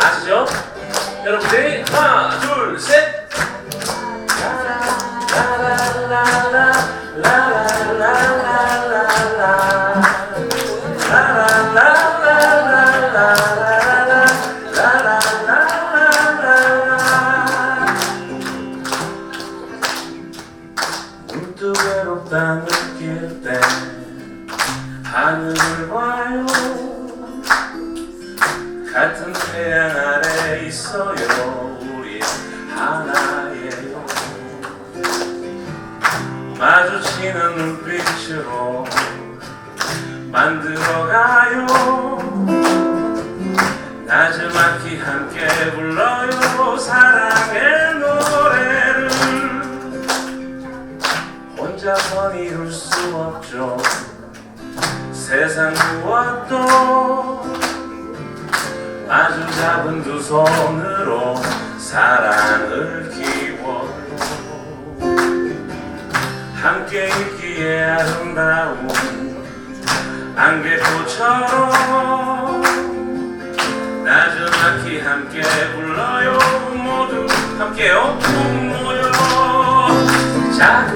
아시죠? 여러분들이 하나 둘 셋. 문득 외롭다 느낄 때 하늘을 봐요. 같은 태양 아래 있어요. 우리 하나예요. 마주치는 눈빛으로 만들어가요. 나지막히 함께 불러요. 사랑의 노래를. 혼자선 이룰 수 없죠. 세상 무엇도 마주 잡은 두 손으로 사랑을 키워요. 함께 있기에 아름다운 안개꽃처럼 나지막히 함께 불러요. 모두 함께요. 모여 작은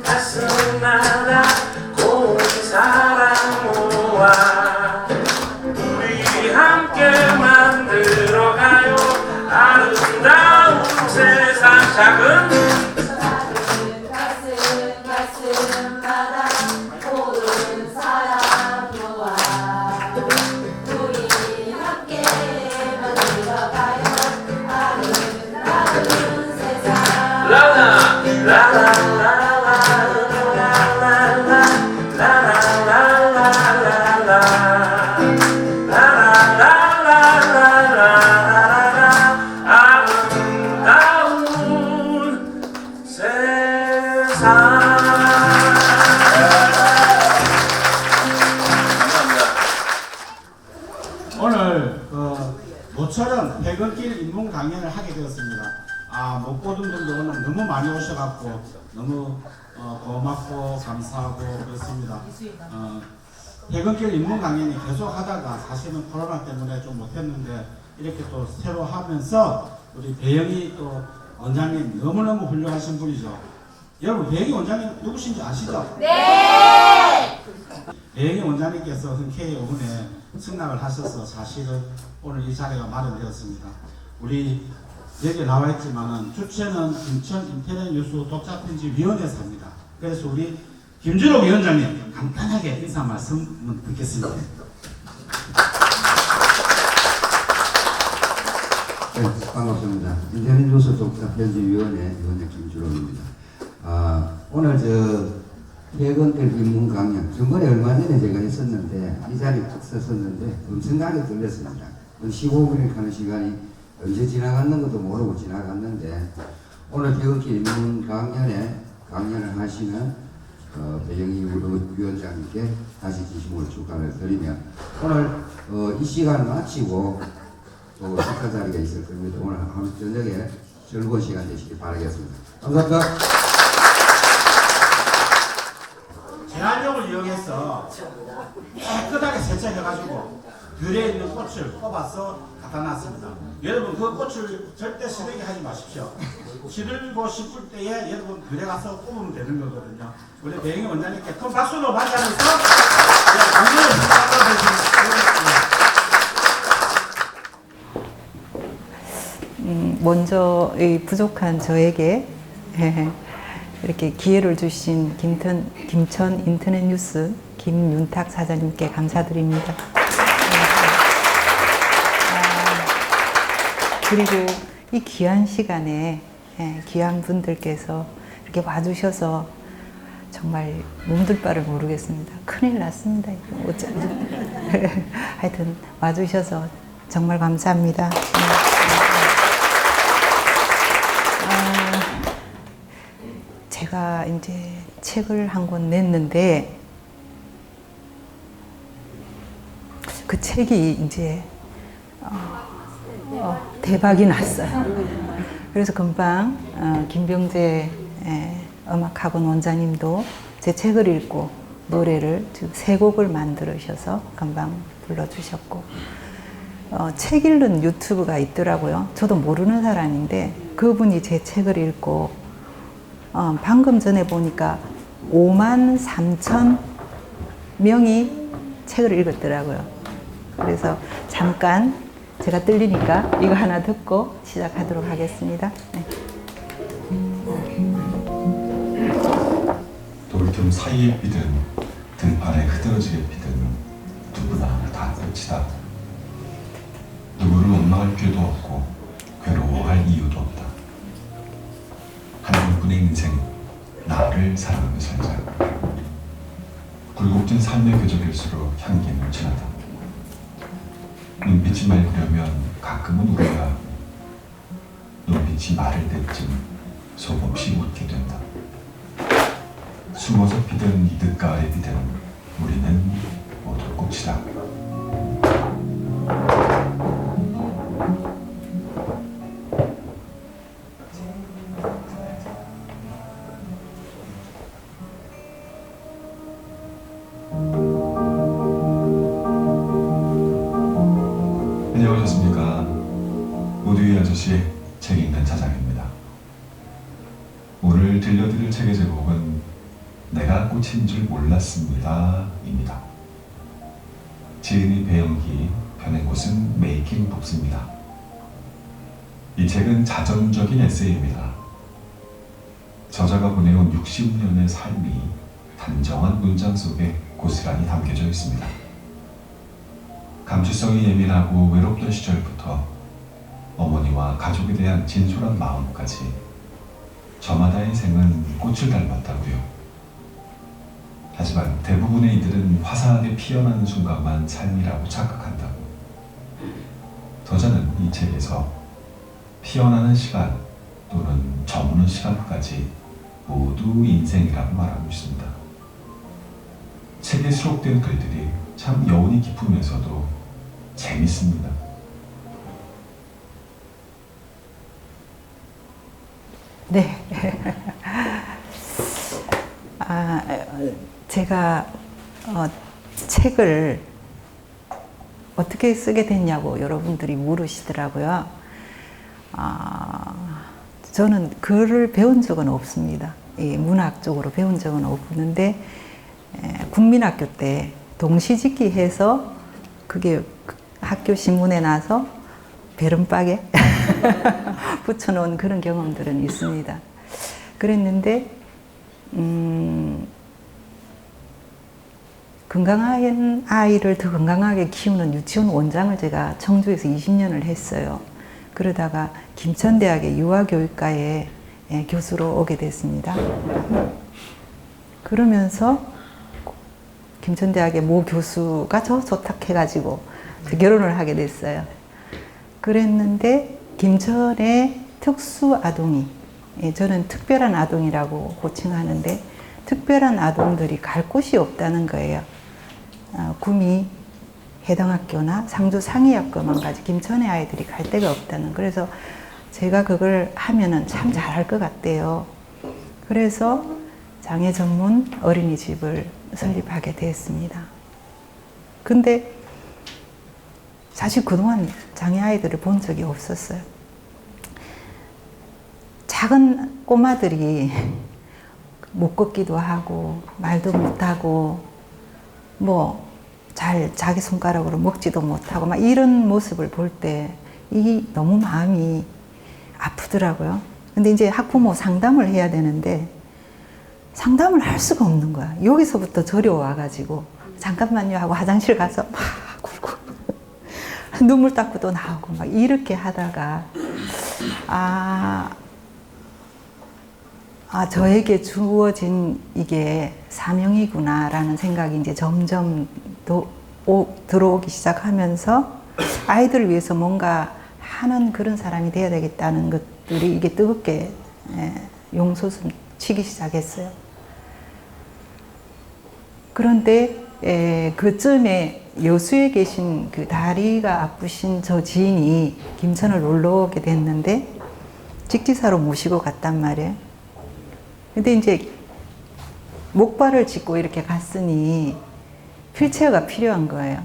가슴마다 고운 사랑 모아 우리 함께 만들어가요. 아름다운 세상. 작은 가슴마다 고운 사랑 모아 우리 함께 만들어가요. 아름다운 세상. 라라 라라 오늘 모처럼 퇴근길 인문 강연을 하게 되었습니다. 못 보던 분도 오늘 너무 많이 오셔갖고 너무 고맙고 감사하고 그렇습니다. 퇴근길 인문 강연이 계속 하다가 사실은 코로나 때문에 좀 못했는데 이렇게 또 새로 하면서 우리 배영희 또 원장님 너무너무 훌륭하신 분이죠. 여러분 배영희 원장님 누구신지 아시죠? 네. 배영희 원장님께서 흔쾌히 오후에 승낙을 하셔서 사실은 오늘 이 자리가 마련되었습니다. 우리 여기 나와 있지만은 주최는 김천 인터넷 뉴스 독자편집위원회에서 합니다. 그래서 우리 김준호 위원장님 간단하게 인사 말씀 듣겠습니다. 네, 반갑습니다. 인터넷 뉴스 독자편집위원회 위원장 김준호입니다. 오늘 퇴근길 인문 강연 중간에 얼마 전에 제가 했었는데 이 자리에 딱 섰었는데 엄청나게 들렸습니다. 15분에 가는 시간이 언제 지나갔는 것도 모르고 지나갔는데 오늘 퇴근길 인문 강연을 하시는 배영희 위원장님께 다시 진심으로 축하를 드리며 오늘 이 시간 마치고 또 식사 자리가 있을 겁니다. 오늘 저녁에 즐거운 시간 되시길 바라겠습니다. 감사합니다. 재활용을 이용해서 깨끗하게 세척해가지고 들에 있는 꽃을 뽑아서 갖다 놨습니다. 여러분 그 꽃을 절대 시들게 하지 마십시오. 시들고 싶을 때에 여러분 들에 가서 뽑으면 되는 거거든요. 우리 배영희 원장님께 큰 박수로 맞이하면서 강연을 먼저 이 부족한 저에게 이렇게 기회를 주신 김천 인터넷 뉴스 김윤탁 사장님께 감사드립니다. 그리고 이 귀한 시간에 귀한 분들께서 이렇게 와주셔서 정말 몸둘 바를 모르겠습니다. 큰일 났습니다. 하여튼 와주셔서 정말 감사합니다. 제가 이제 책을 한 권 냈는데 그 책이 이제 대박이 났어요. 그래서 금방 김병재 음악학원 원장님도 제 책을 읽고 노래를 세 곡을 만들으셔서 금방 불러주셨고 책 읽는 유튜브가 있더라고요. 저도 모르는 사람인데 그분이 제 책을 읽고 방금 전에 보니까 5만 3천 명이 책을 읽었더라고요. 그래서 잠깐 제가 떨리니까 이거 하나 듣고 시작하도록 하겠습니다. 네. 돌틈 사이에 피든 등판에 흐드러지게 피든 누구나 다 끝이다. 누구를 원망할 필요도 없고 괴로워할 이유도 없다. 한 분의 인생, 나를 사랑하며 살자. 굴곡진 삶의 궤적일수록 향기는 진하다. 눈빛이 맑으려면 가끔은 우리가 눈빛이 마를 때쯤 속없이 웃게 된다. 숨어서 피든 늦가을에 피든 우리는 모두 꽃이다. 안녕하셨습니까? 모두의 아저씨 책 읽는 차장입니다. 오늘 들려드릴 책의 제목은 내가 꽃인 줄 몰랐습니다 입니다. 지은이 배영희, 펴낸 곳은 메이킹 북스입니다. 이 책은 자전적인 에세이입니다. 저자가 보내온 60년의 삶이 단정한 문장 속에 고스란히 담겨져 있습니다. 감수성이 예민하고 외롭던 시절부터 어머니와 가족에 대한 진솔한 마음까지 저마다의 생은 꽃을 닮았다고요. 하지만 대부분의 이들은 화사하게 피어나는 순간만 삶이라고 착각한다고. 저자는 이 책에서 피어나는 시간 또는 저무는 시간까지 모두 인생이라고 말하고 있습니다. 책에 수록된 글들이 참 여운이 깊으면서도 재밌습니다. 네. 제가 책을 어떻게 쓰게 됐냐고 여러분들이 물으시더라고요. 저는 글을 배운 적은 없습니다. 문학적으로 배운 적은 없는데 국민학교 때 동시짓기 해서 그게 학교 신문에 나서 베른박에 붙여놓은 그런 경험들은 있습니다. 그랬는데 건강한 아이를 더 건강하게 키우는 유치원 원장을 제가 청주에서 20년을 했어요. 그러다가 김천대학의 유아교육과에 교수로 오게 됐습니다. 그러면서 김천대학의 모 교수가 저 좋탁해가지고 결혼을 하게 됐어요. 그랬는데 김천의 특수아동이, 저는 특별한 아동이라고 호칭하는데 특별한 아동들이 갈 곳이 없다는 거예요. 구미 해당 학교나 상주 상위학교만 가지 김천의 아이들이 갈 데가 없다는. 그래서 제가 그걸 하면은 참 잘할 것 같대요. 그래서 장애 전문 어린이집을 설립하게 됐습니다. 근데 사실 그동안 장애 아이들을 본 적이 없었어요. 작은 꼬마들이 못 걷기도 하고 말도 못하고 뭐 잘 자기 손가락으로 먹지도 못하고 막 이런 모습을 볼 때 이 너무 마음이 아프더라고요. 근데 이제 학부모 상담을 해야 되는데 상담을 할 수가 없는 거야. 여기서부터 저리 와가지고 잠깐만요 하고 화장실 가서 막 굴고 눈물 닦고 또 나오고 막 이렇게 하다가 저에게 주어진 이게 사명이구나라는 생각이 이제 점점 들어오기 시작하면서 아이들을 위해서 뭔가 하는 그런 사람이 되어야 되겠다는 것들이 이게 뜨겁게 용솟음 치기 시작했어요. 그런데 그쯤에 여수에 계신 그 다리가 아프신 저 지인이 김천을 놀러 오게 됐는데 직지사로 모시고 갔단 말이에요. 근데 이제 목발을 짚고 이렇게 갔으니 휠체어가 필요한 거예요.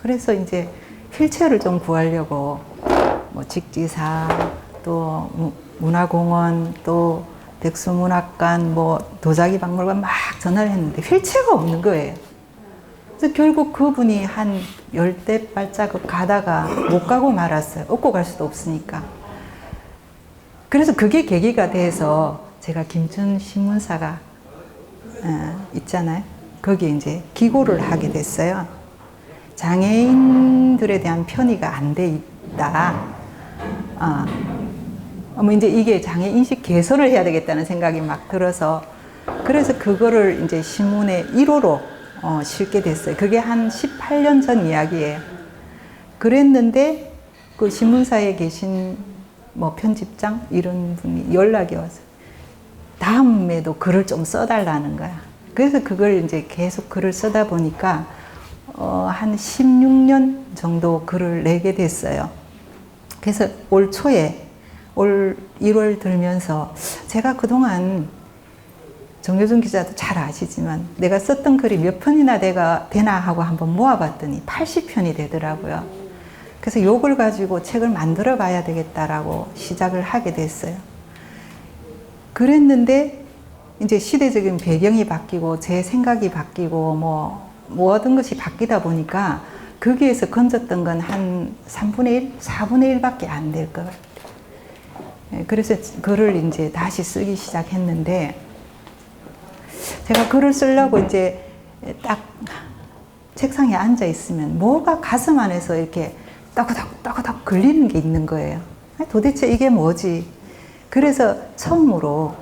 그래서 이제 휠체어를 좀 구하려고 뭐 직지사 또 문화공원 또 백수문학관 뭐 도자기 박물관 막 전화를 했는데 휠체어가 없는 거예요. 그래서 결국 그분이 한 10대 발자국 가다가 못 가고 말았어요. 업고 갈 수도 없으니까. 그래서 그게 계기가 돼서 제가 김천 신문사가 있잖아요. 거기에 이제 기고를 하게 됐어요. 장애인들에 대한 편의가 안 돼 있다. 뭐 이제 이게 장애 인식 개선을 해야 되겠다는 생각이 막 들어서 그래서 그거를 이제 신문에 1호로 실게 됐어요. 그게 한 18년 전 이야기예요. 그랬는데 그 신문사에 계신 뭐 편집장 이런 분이 연락이 왔어요. 다음에도 글을 좀 써달라는 거야. 그래서 그걸 이제 계속 글을 쓰다 보니까 한 16년 정도 글을 내게 됐어요. 그래서 올 초에 올 1월 들면서 제가 그동안 정효준 기자도 잘 아시지만 내가 썼던 글이 몇 편이나 되나 하고 한번 모아봤더니 80편이 되더라고요. 그래서 요걸 가지고 책을 만들어 봐야 되겠다라고 시작을 하게 됐어요. 그랬는데 이제 시대적인 배경이 바뀌고 제 생각이 바뀌고 뭐 모든 것이 바뀌다 보니까 거기에서 건졌던 건 한 3분의 1, 4분의 1밖에 안 될 것 같아요. 그래서 글을 이제 다시 쓰기 시작했는데 제가 글을 쓰려고 이제 딱 책상에 앉아 있으면 뭐가 가슴 안에서 이렇게 따그닥 걸리는 게 있는 거예요. 도대체 이게 뭐지? 그래서 처음으로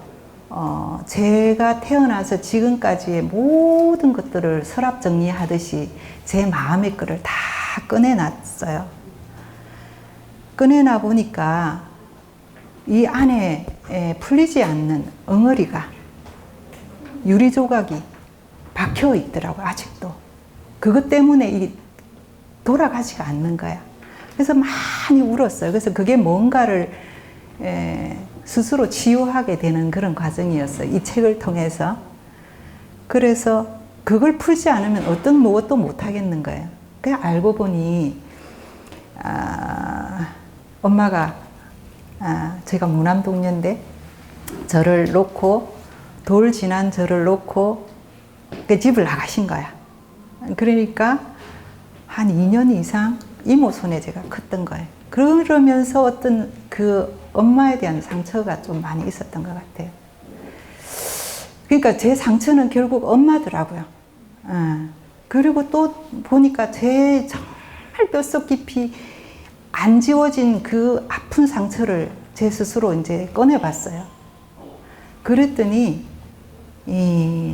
제가 태어나서 지금까지의 모든 것들을 서랍 정리하듯이 제 마음의 글을 다 꺼내놨어요. 꺼내놔 보니까 이 안에 풀리지 않는 엉어리가 유리 조각이 박혀 있더라고요. 아직도. 그것 때문에 이 돌아가지가 않는 거야. 그래서 많이 울었어요. 그래서 그게 뭔가를 스스로 치유하게 되는 그런 과정이었어요. 이 책을 통해서. 그래서 그걸 풀지 않으면 어떤 무엇도 못 하겠는 거예요. 그냥 알고 보니 엄마가 제가 무남동녀인데 저를 놓고 돌 지난 저를 놓고 그 집을 나가신 거야. 그러니까 한 2년 이상 이모 손에 제가 컸던 거예요. 그러면서 어떤 그 엄마에 대한 상처가 좀 많이 있었던 것 같아요. 그러니까 제 상처는 결국 엄마더라고요. 그리고 또 보니까 제 정말 뼛속 깊이 안 지워진 그 아픈 상처를 제 스스로 이제 꺼내봤어요. 그랬더니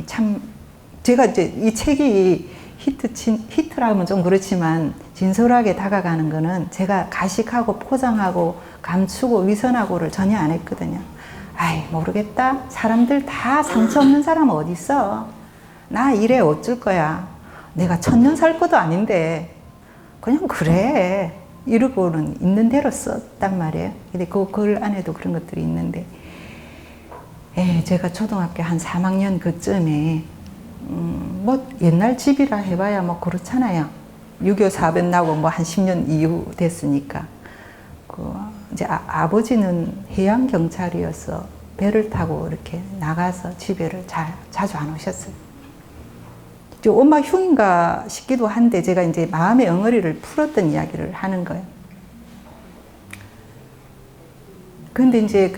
참 제가 이제 이 책이 히트라 하면 좀 그렇지만 진솔하게 다가가는 거는 제가 가식하고 포장하고 감추고 위선하고를 전혀 안 했거든요. 아이 모르겠다. 사람들 다 상처 없는 사람 어디 있어. 나 이래 어쩔 거야. 내가 1000년 살 것도 아닌데 그냥 그래. 이러고는 있는 대로 썼단 말이에요. 근데 그 글 안에도 그런 것들이 있는데 제가 초등학교 한 3학년 그쯤에 뭐 옛날 집이라 해봐야 뭐 그렇잖아요. 6.25 사변 나고 뭐 한 10년 이후 됐으니까 이제 아버지는 해양 경찰이어서 배를 타고 이렇게 나가서 집에를 자주 안 오셨어요. 엄마 흉인가 싶기도 한데 제가 이제 마음의 엉어리를 풀었던 이야기를 하는 거예요. 근데 이제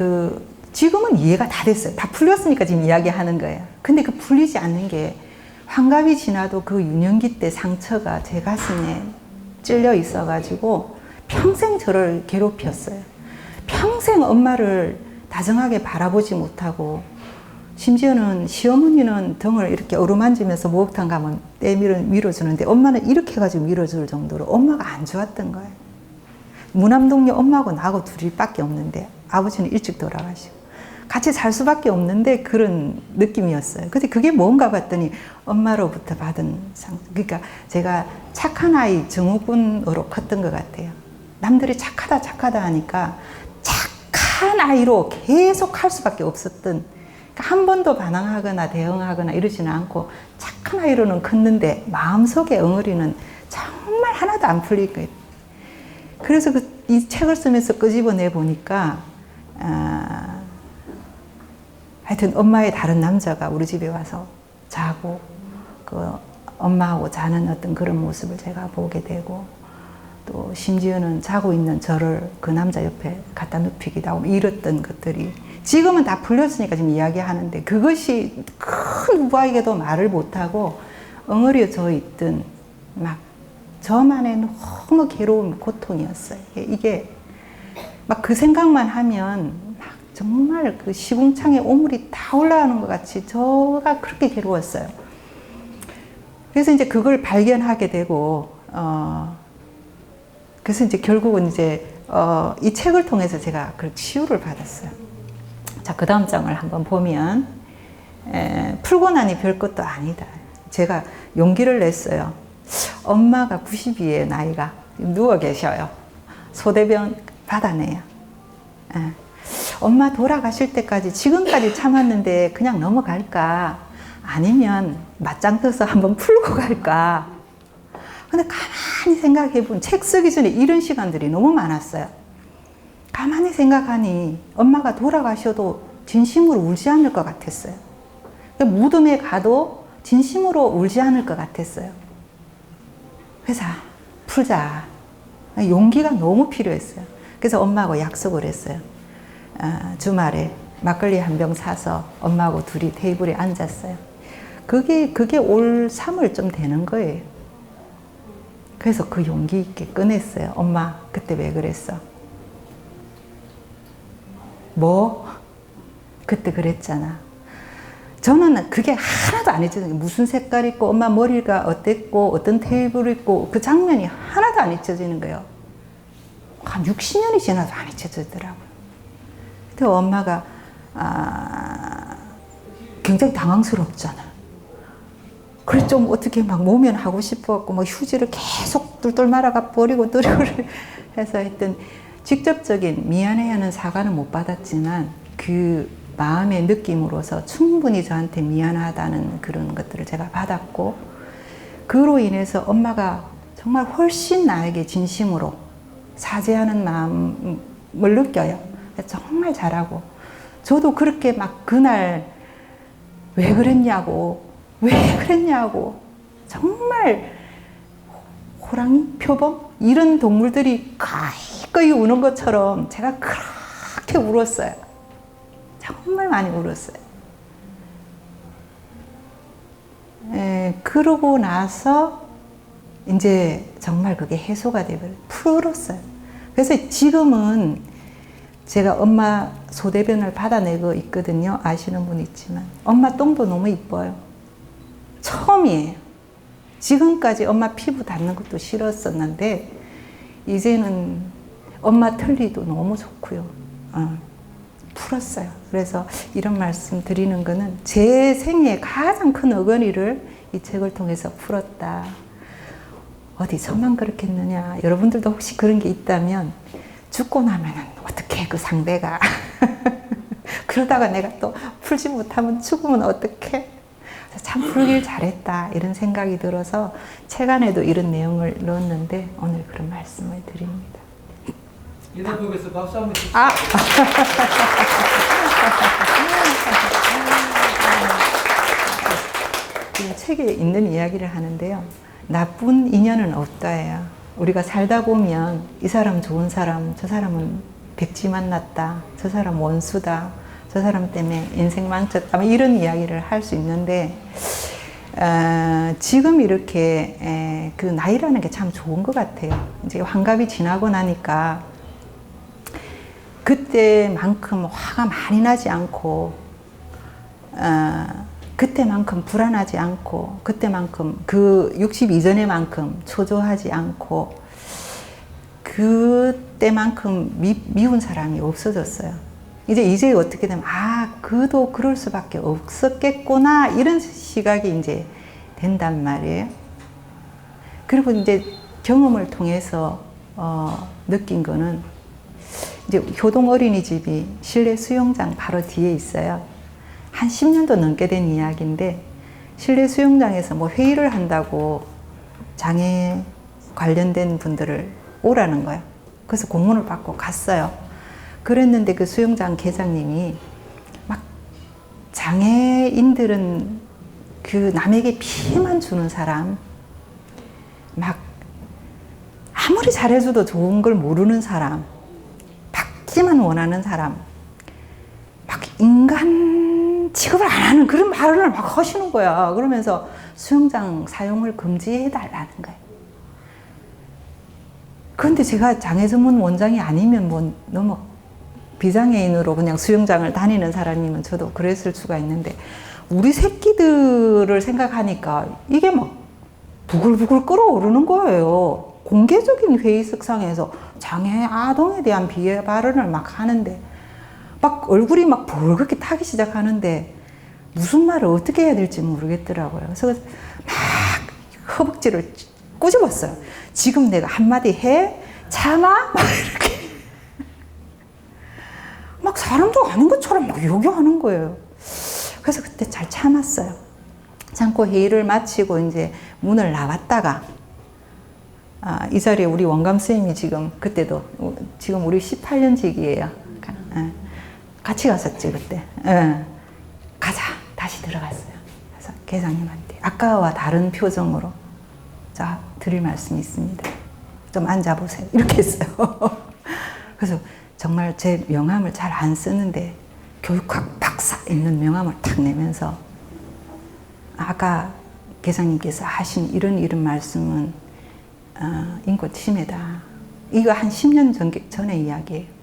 지금은 이해가 다 됐어요. 다 풀렸으니까 지금 이야기하는 거예요. 근데 그 풀리지 않는 게 환갑이 지나도 그 유년기 때 상처가 제 가슴에 찔려 있어가지고 평생 저를 괴롭혔어요. 평생 엄마를 다정하게 바라보지 못하고 심지어는 시어머니는 등을 이렇게 어루만지면서 목욕탕 가면 밀어주는데 엄마는 이렇게 해가지고 밀어줄 정도로 엄마가 안 좋았던 거예요. 무남동녀 엄마하고 나하고 둘이밖에 없는데 아버지는 일찍 돌아가시고 같이 살 수밖에 없는데 그런 느낌이었어요. 근데 그게 뭔가 봤더니 엄마로부터 받은 그러니까 제가 착한 아이 증후군으로 컸던 것 같아요. 남들이 착하다 하니까 착한 아이로 계속 할 수밖에 없었던 한 번도 반항하거나 대응하거나 이러지는 않고 착한 아이로는 컸는데 마음속에 엉어리는 정말 하나도 안 풀릴 거예요. 그래서 이 책을 쓰면서 끄집어내 보니까 하여튼 엄마의 다른 남자가 우리 집에 와서 자고 그 엄마하고 자는 어떤 그런 모습을 제가 보게 되고 또 심지어는 자고 있는 저를 그 남자 옆에 갖다 눕히기도 하고 이랬던 것들이 지금은 다 풀렸으니까 지금 이야기하는데 그것이 큰 누구에게도 말을 못하고 엉어려져 있던 막 저만의 너무 괴로운 고통이었어요. 이게 막 그 생각만 하면 막 정말 그 시궁창에 오물이 다 올라가는 것 같이 저가 그렇게 괴로웠어요. 그래서 이제 그걸 발견하게 되고 그래서 이제 결국은 이제 이 책을 통해서 제가 그 치유를 받았어요. 자, 그 다음 장을 한번 보면 풀고 나니 별것도 아니다. 제가 용기를 냈어요. 엄마가 90이에요, 나이가. 누워 계셔요. 소대병 받아내요. 엄마 돌아가실 때까지 지금까지 참았는데 그냥 넘어갈까? 아니면 맞짱 떠서 한번 풀고 갈까? 근데 가만히 생각해 보면 책 쓰기 전에 이런 시간들이 너무 많았어요. 가만히 생각하니 엄마가 돌아가셔도 진심으로 울지 않을 것 같았어요. 무덤에 가도 진심으로 울지 않을 것 같았어요. 그래서 풀자. 용기가 너무 필요했어요. 그래서 엄마하고 약속을 했어요. 주말에 막걸리 한 병 사서 엄마하고 둘이 테이블에 앉았어요. 그게 올 3월쯤 되는 거예요. 그래서 그 용기 있게 꺼냈어요. 엄마, 그때 왜 그랬어? 뭐? 그때 그랬잖아. 저는 그게 하나도 안 잊혀져요. 무슨 색깔 있고, 엄마 머리가 어땠고, 어떤 테이블 있고, 그 장면이 하나도 안 잊혀지는 거예요. 한 60년이 지나도 안 잊혀지더라고요. 근데 엄마가, 굉장히 당황스럽잖아. 그래, 좀 어떻게 막 모면하고 싶어갖고, 막 휴지를 계속 뚫뚫 말아가 버리고 뜨리고 해서 했던 직접적인 미안해 하는 사과는 못 받았지만, 그 마음의 느낌으로서 충분히 저한테 미안하다는 그런 것들을 제가 받았고, 그로 인해서 엄마가 정말 훨씬 나에게 진심으로 사죄하는 마음을 느껴요. 정말 잘하고, 저도 그렇게 막 그날 왜 그랬냐고 정말 호랑이, 표범 이런 동물들이 거의 우는 것처럼 제가 그렇게 울었어요. 정말 많이 울었어요. 그러고 나서 이제 정말 그게 해소가 되고 풀었어요. 그래서 지금은 제가 엄마 소대변을 받아내고 있거든요. 아시는 분 있지만 엄마 똥도 너무 이뻐요. 처음이에요. 지금까지 엄마 피부 닿는 것도 싫었었는데 이제는 엄마 털리도 너무 좋고요. 풀었어요. 그래서 이런 말씀 드리는 거는 제 생애의 가장 큰 어거니를 이 책을 통해서 풀었다. 어디 저만 그렇겠느냐. 여러분들도 혹시 그런 게 있다면 죽고 나면은 어떻게 그 상대가 그러다가 내가 또 풀지 못하면 죽으면 어떡해. 참 풀길 잘했다 이런 생각이 들어서 책 안에도 이런 내용을 넣었는데 오늘 그런 말씀을 드립니다. 인터뷰에서 박수 한번 주세요. 이 책에 있는 이야기를 하는데요. 나쁜 인연은 없다예요. 우리가 살다 보면 이 사람 좋은 사람, 저 사람은 백지 만났다, 저 사람 원수다, 저 사람 때문에 인생 망쳤다, 이런 이야기를 할 수 있는데 지금 이렇게 그 나이라는 게 참 좋은 것 같아요. 이제 환갑이 지나고 나니까 그때만큼 화가 많이 나지 않고 그때만큼 불안하지 않고 그때만큼 그 60 이전에만큼 초조하지 않고 그때만큼 미운 사람이 없어졌어요. 이제 어떻게 되면 그도 그럴 수밖에 없었겠구나 이런 시각이 이제 된단 말이에요. 그리고 이제 경험을 통해서 느낀 거는 이제 효동 어린이집이 실내 수영장 바로 뒤에 있어요. 한 10년도 넘게 된 이야기인데 실내 수영장에서 뭐 회의를 한다고 장애 관련된 분들을 오라는 거예요. 그래서 공문을 받고 갔어요. 그랬는데 그 수영장 계장님이 막 장애인들은 그 남에게 피해만 주는 사람, 막 아무리 잘해줘도 좋은 걸 모르는 사람, 받기만 원하는 사람, 막 인간 취급을 안 하는 그런 발언을 막 하시는 거야. 그러면서 수영장 사용을 금지해 달라는 거예요. 그런데 제가 장애 전문 원장이 아니면 뭐 너무 비장애인으로 그냥 수영장을 다니는 사람이면 저도 그랬을 수가 있는데 우리 새끼들을 생각하니까 이게 막 부글부글 끓어오르는 거예요. 공개적인 회의석상에서 장애 아동에 대한 비하 발언을 막 하는데 막 얼굴이 막 벌겋게 타기 시작하는데 무슨 말을 어떻게 해야 될지 모르겠더라고요. 그래서 막 허벅지를 꼬집었어요. 지금 내가 한마디 해? 참아? 막 이렇게. 막 사람도 아닌 것처럼 막 요구하는 거예요. 그래서 그때 잘 참았어요. 참고 회의를 마치고 이제 문을 나왔다가 이 자리에 우리 원감 선생님이 지금 그때도 지금 우리 18년직이에요. 같이 갔었지 그때. 가자 다시 들어갔어요. 그래서 계장님한테 아까와 다른 표정으로 자 드릴 말씀이 있습니다. 좀 앉아보세요. 이렇게 했어요. 그래서 정말 제 명함을 잘 안 쓰는데 교육학 박사 있는 명함을 탁 내면서 아까 계장님께서 하신 이런 말씀은 인권 침해다. 이거 한 10년 전의 이야기예요.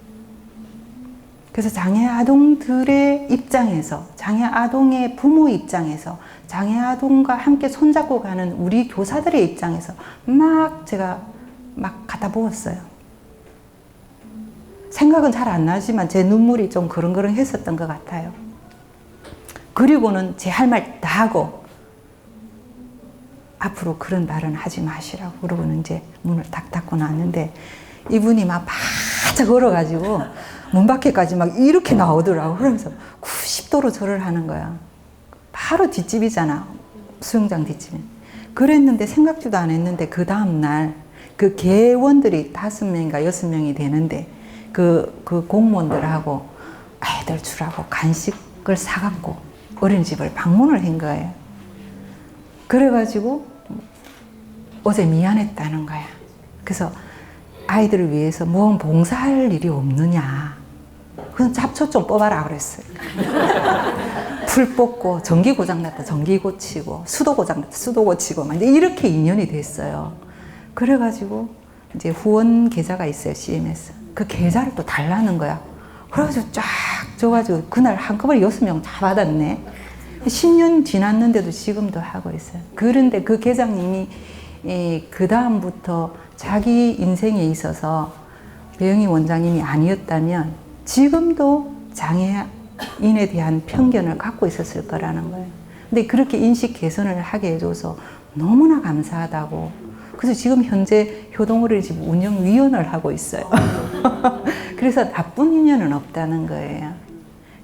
그래서 장애 아동들의 입장에서, 장애 아동의 부모 입장에서, 장애 아동과 함께 손잡고 가는 우리 교사들의 입장에서 막 제가 막 갖다 부었어요. 생각은 잘 안 나지만 제 눈물이 좀 그렁그렁했었던 것 같아요. 그리고는 제 할 말 다 하고 앞으로 그런 말은 하지 마시라고 그러고는 이제 문을 딱 닫고 나왔는데 이분이 막 바짝 걸어가지고 문 밖에까지 막 이렇게 나오더라고. 그러면서 90도로 절을 하는 거야. 바로 뒷집이잖아. 수영장 뒷집에. 그랬는데 생각지도 안 했는데 그 다음날 그 개원들이 5명인가 6명이 되는데 그 공무원들하고 애들 주라고 간식을 사갖고 어린이집을 방문을 한 거예요. 그래가지고 어제 미안했다는 거야. 그래서 아이들을 위해서 무언 봉사할 일이 없느냐. 그냥 잡초 좀 뽑아라 그랬어요. 불 뽑고 전기 고장났다 전기 고치고 수도 고장났다 수도 고치고 막 이제 이렇게 인연이 됐어요. 그래가지고 이제 후원 계좌가 있어요. CMS. 그 계좌를 또 달라는 거야. 그래가지고 쫙 줘가지고 그날 한꺼번에 6명 다 받았네. 10년 지났는데도 지금도 하고 있어요. 그런데 그 계장님이 그 다음부터 자기 인생에 있어서 배영희 원장님이 아니었다면 지금도 장애인에 대한 편견을 갖고 있었을 거라는 거예요. 근데 그렇게 인식 개선을 하게 해줘서 너무나 감사하다고. 그래서 지금 현재 효동어린이집 운영위원을 하고 있어요. 그래서 나쁜 인연은 없다는 거예요.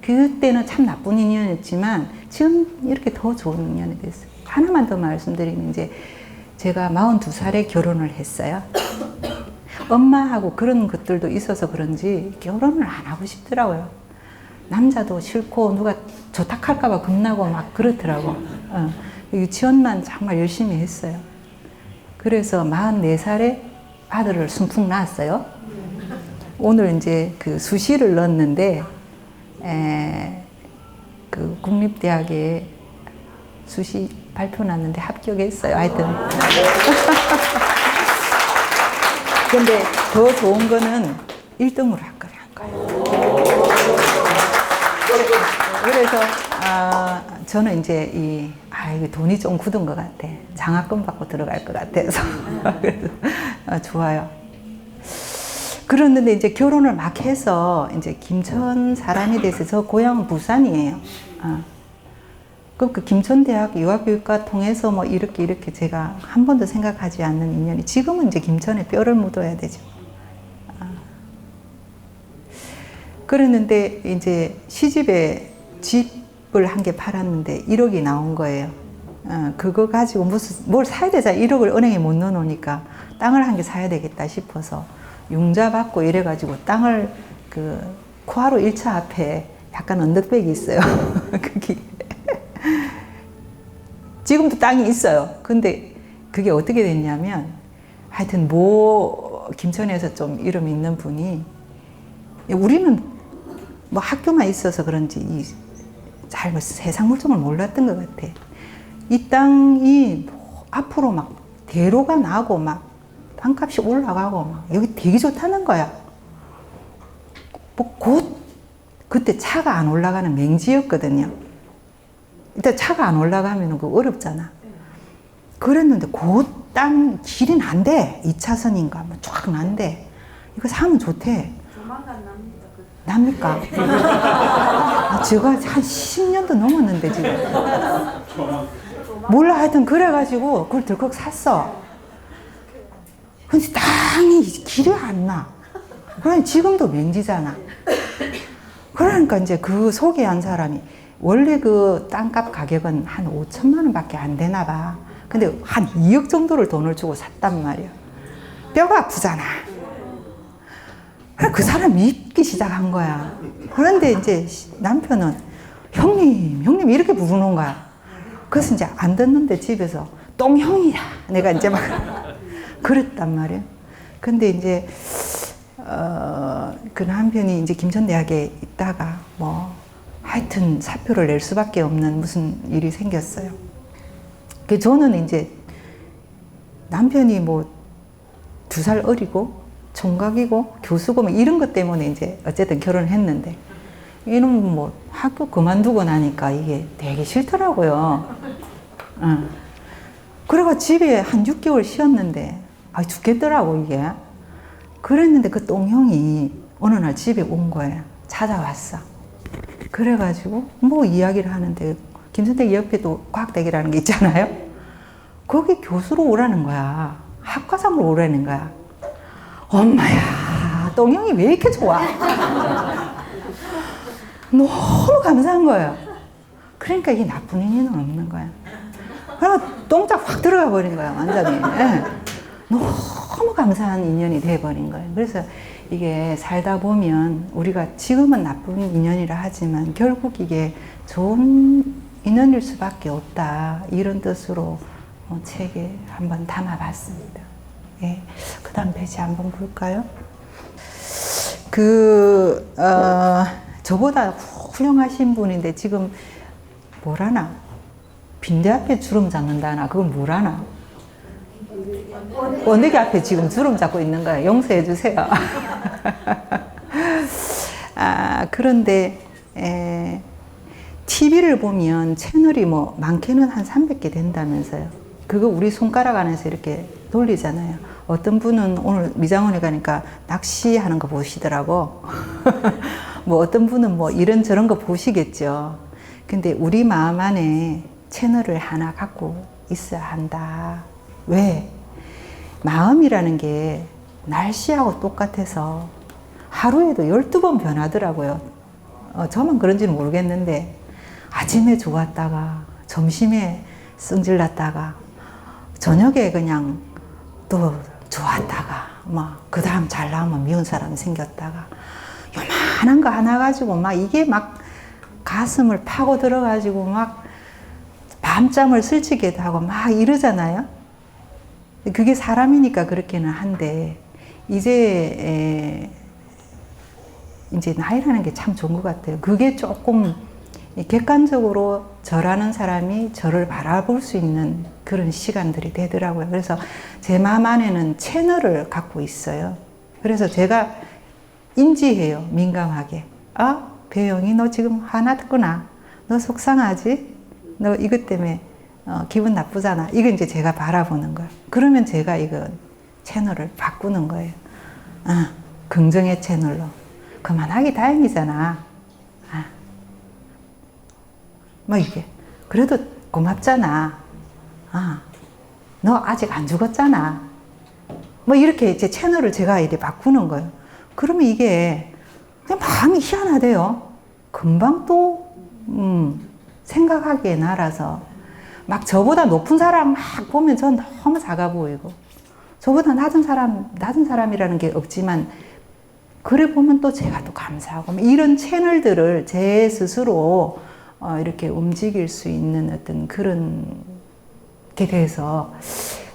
그때는 참 나쁜 인연이었지만 지금 이렇게 더 좋은 인연이 됐어요. 하나만 더 말씀드리면 이제 제가 42살에 결혼을 했어요. 엄마하고 그런 것들도 있어서 그런지 결혼을 안 하고 싶더라고요. 남자도 싫고 누가 조탁할까봐 겁나고 막 그렇더라고. 유치원만 정말 열심히 했어요. 그래서 44살에 아들을 순풍 낳았어요. 오늘 이제 그 수시를 넣었는데 그 국립대학에 수시 발표 났는데 합격했어요. 하여튼. 근데 더 좋은 거는 1등으로 합격을 한 거예요. 그래서 저는 이제 이게 돈이 좀 굳은 것 같아. 장학금 받고 들어갈 것 같아서. 그래서 좋아요. 그랬는데 이제 결혼을 막 해서 이제 김천 사람이 돼서 저 고향은 부산이에요. 그럼 그 김천대학 유아교육과 통해서 뭐 이렇게 제가 한 번도 생각하지 않는 인연이 지금은 이제 김천에 뼈를 묻어야 되죠. 그랬는데 이제 시집에 집 집을 한 개 팔았는데 1억이 나온 거예요. 그거 가지고 뭘 사야 되잖아. 1억을 은행에 못 넣어놓으니까 땅을 한 개 사야 되겠다 싶어서 융자 받고 이래가지고 땅을 그 코하루 1차 앞에 약간 언덕백이 있어요. 그게 지금도 땅이 있어요. 근데 그게 어떻게 됐냐면 하여튼 김천에서 좀 이름 있는 분이 우리는 뭐 학교만 있어서 그런지 잘 세상 물정을 몰랐던 것 같아. 이 땅이 앞으로 막 대로가 나고 막 땅값이 올라가고 막 여기 되게 좋다는 거야. 뭐 그때 차가 안 올라가는 맹지였거든요. 일단 차가 안 올라가면 그거 어렵잖아. 그랬는데 그 땅 길이 난대. 2차선인가 뭐 쫙 난대. 이거 사면 좋대. 조만간 납니다. 납니까? 제가 한 10년도 넘었는데 지금. 몰라 하여튼 그래가지고 그걸 덜컥 샀어. 근데 땅이 길이 안 나. 그러니 지금도 맹지잖아. 그러니까 이제 그 소개한 사람이 원래 그 땅값 가격은 한 5천만 원밖에 안 되나 봐. 근데 한 2억 정도를 돈을 주고 샀단 말이야. 뼈가 아프잖아. 그 사람 믿기 시작한 거야. 그런데 이제 남편은 형님 이렇게 부르는 거야. 그래서 이제 안 듣는데 집에서 똥형이야. 내가 이제 막 그랬단 말이야. 근데 이제 그 남편이 이제 김천대학에 있다가 뭐 하여튼 사표를 낼 수밖에 없는 무슨 일이 생겼어요. 그 저는 이제 남편이 뭐 2살 어리고 총각이고 교수고 뭐 이런 것 때문에 이제 어쨌든 결혼을 했는데 이놈 뭐 학교 그만두고 나니까 이게 되게 싫더라고요. 그래가 집에 한 6개월 쉬었는데 죽겠더라고 이게. 그랬는데 그 똥형이 어느 날 집에 온 거예요. 찾아왔어. 그래가지고 뭐 이야기를 하는데 김선택 옆에도 과학대기라는 게 있잖아요. 거기 교수로 오라는 거야. 학과장으로 오라는 거야. 엄마야, 똥형이 왜 이렇게 좋아? 너무 감사한 거예요. 그러니까 이게 나쁜 인연은 없는 거야. 그래서 똥짝 확 들어가 버린 거야, 완전히. 네. 너무 감사한 인연이 돼버린 거예요. 그래서 이게 살다 보면 우리가 지금은 나쁜 인연이라 하지만 결국 이게 좋은 인연일 수밖에 없다. 이런 뜻으로 책에 한번 담아봤습니다. 예. 그 다음 페이지 한번 볼까요? 저보다 훌륭하신 분인데 지금 뭐라나? 빈대 앞에 주름 잡는다나? 그건 뭐라나? 원대기 앞에 지금 주름 잡고 있는 거예요. 용서해 주세요. 그런데 TV를 보면 채널이 뭐 많게는 한 300개 된다면서요. 그거 우리 손가락 안에서 이렇게 돌리잖아요. 어떤 분은 오늘 미장원에 가니까 낚시하는 거 보시더라고. 뭐 어떤 분은 뭐 이런저런 거 보시겠죠. 근데 우리 마음 안에 채널을 하나 갖고 있어야 한다. 왜? 마음이라는 게 날씨하고 똑같아서 하루에도 12번 변하더라고요. 저만 그런지는 모르겠는데 아침에 좋았다가 점심에 승질났다가 저녁에 그냥 또 좋았다가 막 그 다음 잘 나오면 미운 사람이 생겼다가 요만한 거 하나 가지고 막 이게 막 가슴을 파고 들어가지고 막 밤잠을 설치게도 하고 막 이러잖아요. 그게 사람이니까 그렇게는 한데 이제 나이라는 게 참 좋은 것 같아요. 그게 조금 객관적으로 저라는 사람이 저를 바라볼 수 있는 그런 시간들이 되더라고요. 그래서 제 마음 안에는 채널을 갖고 있어요. 그래서 제가 인지해요. 민감하게. 배영이 너 지금 화났구나. 너 속상하지? 너 이것 때문에 기분 나쁘잖아. 이건 이제 제가 바라보는 거예요. 그러면 제가 이거 채널을 바꾸는 거예요. 긍정의 채널로. 그만하기 다행이잖아. 뭐 이게 그래도 고맙잖아. 너 아직 안 죽었잖아. 뭐 이렇게 이제 채널을 제가 이렇게 바꾸는 거예요. 그러면 이게 그냥 마음이 희한하대요. 금방 또 생각하기에 날아서 막 저보다 높은 사람 막 보면 전 너무 작아 보이고 저보다 낮은 사람이라는 게 없지만 그래 보면 또 제가 또 감사하고 이런 채널들을 제 스스로 이렇게 움직일 수 있는 어떤 그런 게 돼서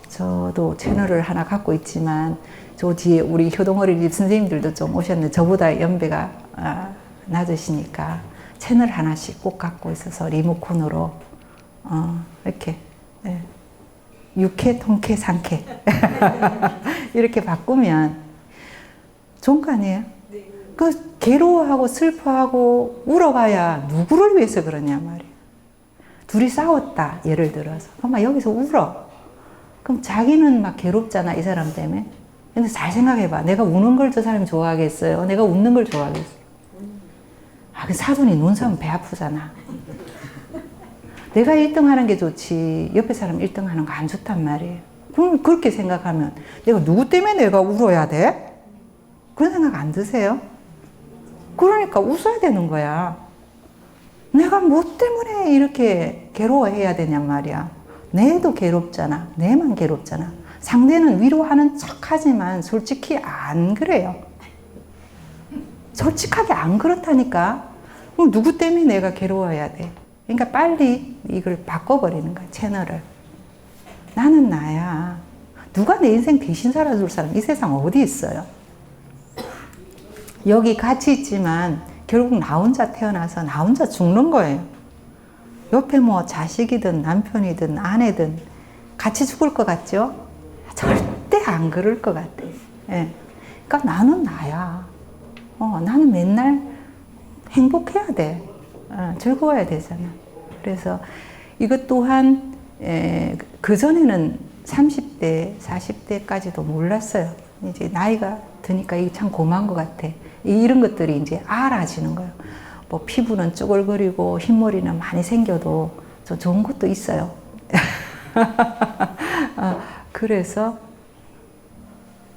저도 채널을 하나 갖고 있지만 저 뒤에 우리 효동어린이집 선생님들도 좀 오셨는데 저보다 연배가 낮으시니까 채널 하나씩 꼭 갖고 있어서 리모컨으로 이렇게 6회, 통쾌, 상쾌 이렇게 바꾸면 좋은 거 아니에요? 그 괴로워하고 슬퍼하고 울어봐야 누구를 위해서 그러냐 말이에요. 둘이 싸웠다 예를 들어서 그럼 여기서 울어. 그럼 자기는 막 괴롭잖아 이 사람 때문에. 근데 잘 생각해봐. 내가 우는 걸 저 사람이 좋아하겠어요? 내가 웃는 걸 좋아하겠어요? 그 사돈이 눈 싸면 배 아프잖아. 내가 1등 하는 게 좋지 옆에 사람 1등 하는 거 안 좋단 말이에요. 그럼 그렇게 생각하면 내가 누구 때문에 내가 울어야 돼? 그런 생각 안 드세요? 그러니까 웃어야 되는 거야. 내가 뭐 때문에 이렇게 괴로워해야 되냔 말이야. 내도 괴롭잖아. 내만 괴롭잖아. 상대는 위로하는 척 하지만 솔직히 안 그래요. 솔직하게 안 그렇다니까. 그럼 누구 때문에 내가 괴로워해야 돼? 그러니까 빨리 이걸 바꿔버리는 거야, 채널을. 나는 나야. 누가 내 인생 대신 살아줄 사람 이 세상 어디 있어요? 여기 같이 있지만 결국 나 혼자 태어나서 나 혼자 죽는 거예요. 옆에 뭐 자식이든 남편이든 아내든 같이 죽을 것 같죠? 절대 안 그럴 것 같아. 예. 그러니까 나는 나야. 나는 맨날 행복해야 돼. 즐거워야 되잖아. 그래서 이것 또한 그전에는 30대, 40대까지도 몰랐어요. 이제 나이가 드니까 이게 참 고마운 것 같아. 이런 것들이 이제 알아지는 거예요. 뭐 피부는 쭈글거리고 흰머리는 많이 생겨도 저 좋은 것도 있어요. 그래서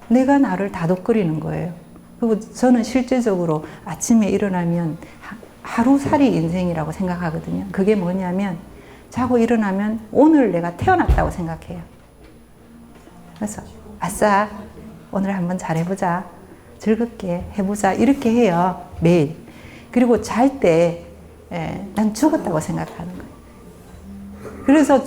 내가 나를 다독거리는 거예요. 그리고 저는 실제적으로 아침에 일어나면 하루살이 인생이라고 생각하거든요. 그게 뭐냐면 자고 일어나면 오늘 내가 태어났다고 생각해요. 그래서 아싸 오늘 한번 잘해보자. 즐겁게 해보자. 이렇게 해요. 매일. 그리고 잘 때 난 죽었다고 생각하는 거예요. 그래서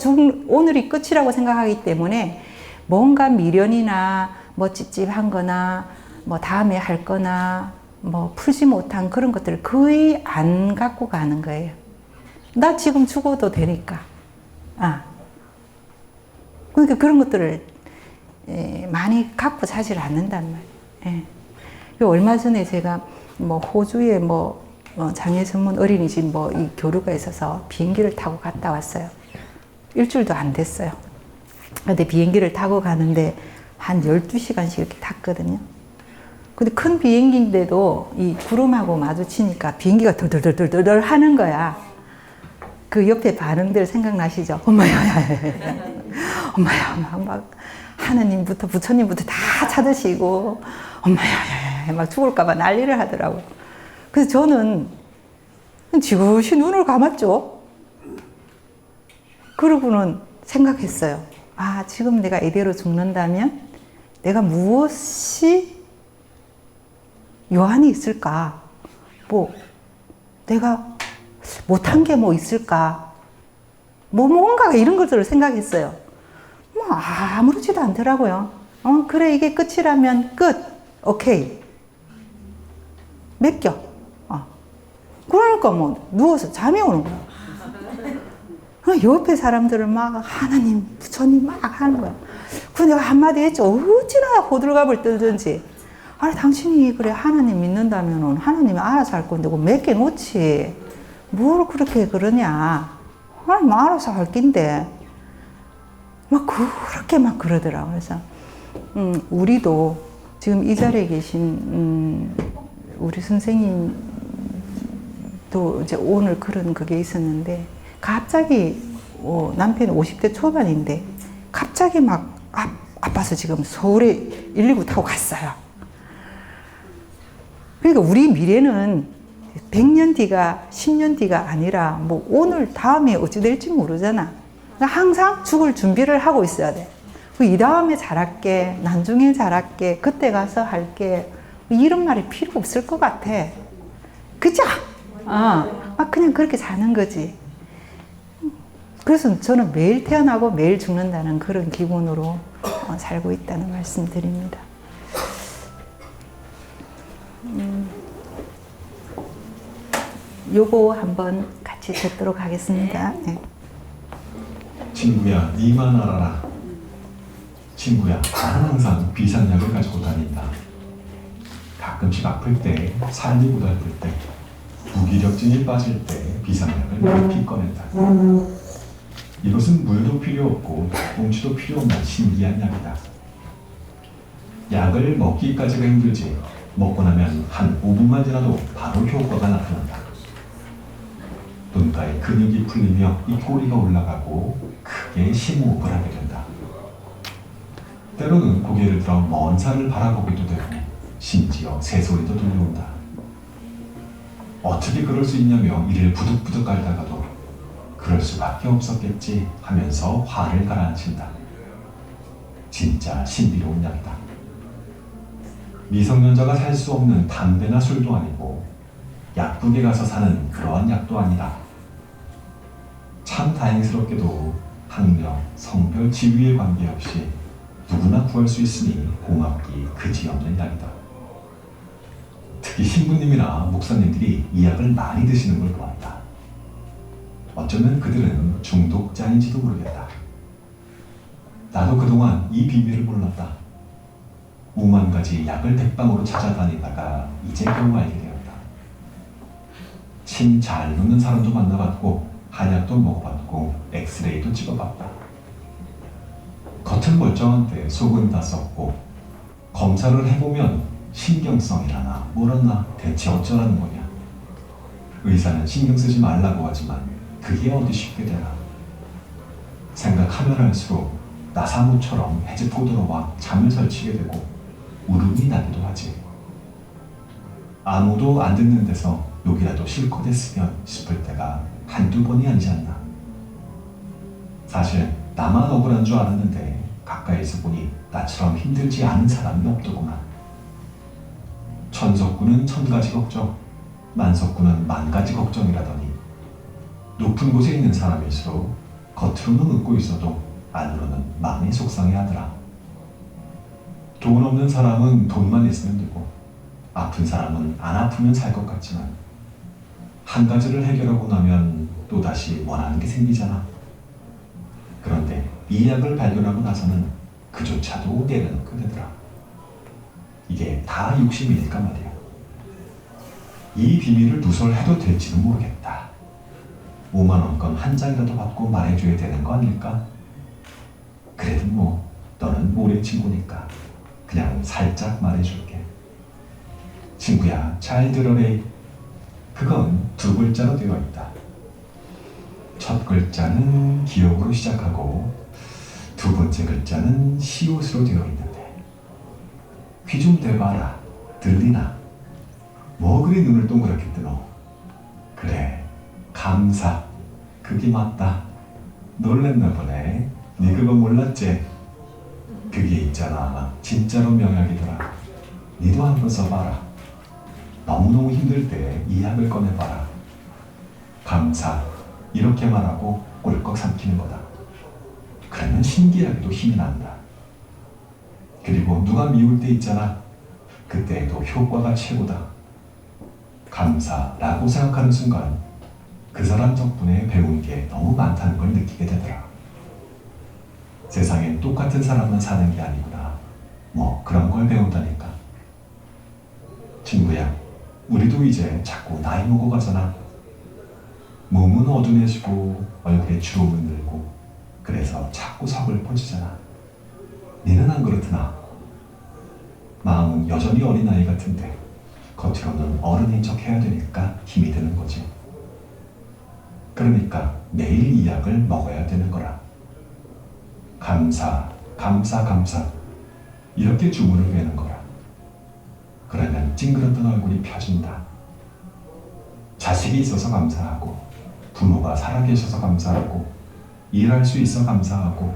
오늘이 끝이라고 생각하기 때문에 뭔가 미련이나 뭐 찝찝한 거나 뭐 다음에 할 거나 뭐 풀지 못한 그런 것들을 거의 안 갖고 가는 거예요. 나 지금 죽어도 되니까. 그러니까 그런 것들을 많이 갖고 사질 않는단 말이에요. 얼마 전에 제가 뭐 호주에 장애 전문 어린이집 이 교류가 있어서 비행기를 타고 갔다 왔어요. 일주일도 안 됐어요. 근데 비행기를 타고 가는데 한 12시간씩 이렇게 탔거든요. 근데 큰 비행기인데도 이 구름하고 마주치니까 비행기가 덜덜덜덜덜 하는 거야. 그 옆에 반응들 생각나시죠? 엄마야, 엄마야, 막 하느님부터 부처님부터 다 찾으시고 엄마야, 막 죽을까봐 난리를 하더라고. 그래서 저는 지그시 눈을 감았죠. 그러고는 생각했어요. 지금 내가 이대로 죽는다면 내가 무엇이 요한이 있을까? 내가 못한 게 뭐 있을까? 뭔가 이런 것들을 생각했어요. 아무렇지도 않더라고요. 그래, 이게 끝이라면 끝. 오케이. 맡겨. 그러니까 누워서 잠이 오는 거야. 옆에 사람들은 막 하나님, 부처님 막 하는 거야. 그래서 내가 한마디 했죠. 어찌나 호들갑을 떨든지. 당신이 그래 하나님 믿는다면 하나님이 알아서 할 건데 몇 개 놓지. 뭘 그렇게 그러냐. 하나님 알아서 할 낀데. 막 그렇게 막 그러더라고요. 그래서 우리도 지금 이 자리에 계신 우리 선생님도 이제 오늘 그런 그게 있었는데 갑자기 남편이 50대 초반인데 갑자기 막 아파서 지금 서울에 119 타고 갔어요. 그러니까 우리 미래는 100년 뒤가 10년 뒤가 아니라 뭐 오늘 다음에 어찌 될지 모르잖아. 그러니까 항상 죽을 준비를 하고 있어야 돼. 이 다음에 잘할게, 나중에 잘할게, 그때 가서 할게, 이런 말이 필요 없을 것 같아. 그죠? 그냥 그렇게 사는 거지. 그래서 저는 매일 태어나고 매일 죽는다는 그런 기분으로 살고 있다는 말씀 드립니다. 요거 한번 같이 듣도록 하겠습니다. 네. 친구야, 니만 알아라. 친구야, 나는 항상 비상약을 가지고 다닌다. 가끔씩 아플 때, 삶이 고달플 때, 무기력증이 빠질 때 비상약을 깊이 꺼낸다. 이것은 물도 필요 없고 꽁치도 필요 없는 신기한 약이다. 약을 먹기까지가 힘들지 먹고 나면 한 5분만 지나도 바로 효과가 나타난다. 눈가에 근육이 풀리며 입꼬리가 올라가고 크게 심호흡을 하게 된다. 때로는 고개를 들어 먼 산을 바라보기도 되고 심지어 새소리도 들려온다. 어떻게 그럴 수 있냐며 이를 부득부득 앓다가도 그럴 수밖에 없었겠지 하면서 화를 가라앉힌다. 진짜 신비로운 약이다. 미성년자가 살 수 없는 담배나 술도 아니고 약국에 가서 사는 그러한 약도 아니다. 참 다행스럽게도 학력, 성별, 지위에 관계없이 누구나 구할 수 있으니 고맙기 그지없는 약이다. 특히 신부님이나 목사님들이 이 약을 많이 드시는 걸 보았다. 어쩌면 그들은 중독자인지도 모르겠다. 나도 그동안 이 비밀을 몰랐다. 5만 가지 약을 백방으로 찾아다니다가 이제 겨우 알게 되었다. 침 잘 놓는 사람도 만나봤고 한약도 먹어봤고 엑스레이도 찍어봤다. 겉은 멀쩡한데 속은 다 썩고 검사를 해보면 신경성이라나 뭐라나 대체 어쩌라는 거냐. 의사는 신경 쓰지 말라고 하지만 그게 어디 쉽게 되나. 생각하면 할수록 나사무처럼 해집고 들어와 잠을 설치게 되고 울음이 나기도 하지. 아무도 안 듣는 데서 욕이라도 실컷 했으면 싶을 때가 한두 번이 아니지 않나. 사실 나만 억울한 줄 알았는데 가까이서 보니 나처럼 힘들지 않은 사람이 없더구만. 천석구는 1000가지 걱정, 만석구는 10,000가지 걱정이라더니 높은 곳에 있는 사람일수록 겉으로는 웃고 있어도 안으로는 마음이 속상해하더라. 돈 없는 사람은 돈만 있으면 되고 아픈 사람은 안 아프면 살 것 같지만 한 가지를 해결하고 나면 또다시 원하는 게 생기잖아. 그런데 이 약을 발견하고 나서는 그조차도 내려놓게 되더라. 이게 다 욕심일까 말이야. 이 비밀을 누설해도 될지는 모르겠다. 5만 원권 한 장이라도 받고 말해줘야 되는 거 아닐까? 그래도 뭐 너는 모래 친구니까 그냥 살짝 말해줄게. 친구야, 잘 들어래. 그건 2글자로 되어 있다. 첫 글자는 기억으로 시작하고 2번째 글자는 시옷으로 되어 있는데 귀 좀 대봐라. 들리나? 뭐 그리 눈을 동그랗게 뜨노? 그래, 감사. 그게 맞다. 놀랬나 보네. 네 그거 몰랐지? 그게 있잖아. 아마 진짜로 명약이더라. 니도 한번 써봐라. 너무너무 힘들 때 이 약을 꺼내봐라. 감사. 이렇게 말하고 꼴꺽 삼키는 거다. 그러면 신기하게도 힘이 난다. 그리고 누가 미울 때 있잖아. 그때에도 효과가 최고다. 감사라고 생각하는 순간 그 사람 덕분에 배운 게 너무 많다는 걸 느끼게 되더라. 세상엔 똑같은 사람만 사는 게 아니구나. 뭐 그런 걸 배운다니까. 친구야, 우리도 이제 자꾸 나이 먹어가잖아. 몸은 어두해지고 얼굴에 주름은 늘고 그래서 자꾸 서글퍼지잖아. 니는 안 그렇구나. 마음은 여전히 어린아이 같은데 겉으로는 어른인 척 해야 되니까 힘이 드는 거지. 그러니까 매일 이 약을 먹어야 되는 거라. 감사, 감사, 감사 이렇게 주문을 외는 거라. 그러면 찡그렸던 얼굴이 펴진다. 자식이 있어서 감사하고, 부모가 살아계셔서 감사하고, 일할 수 있어 감사하고,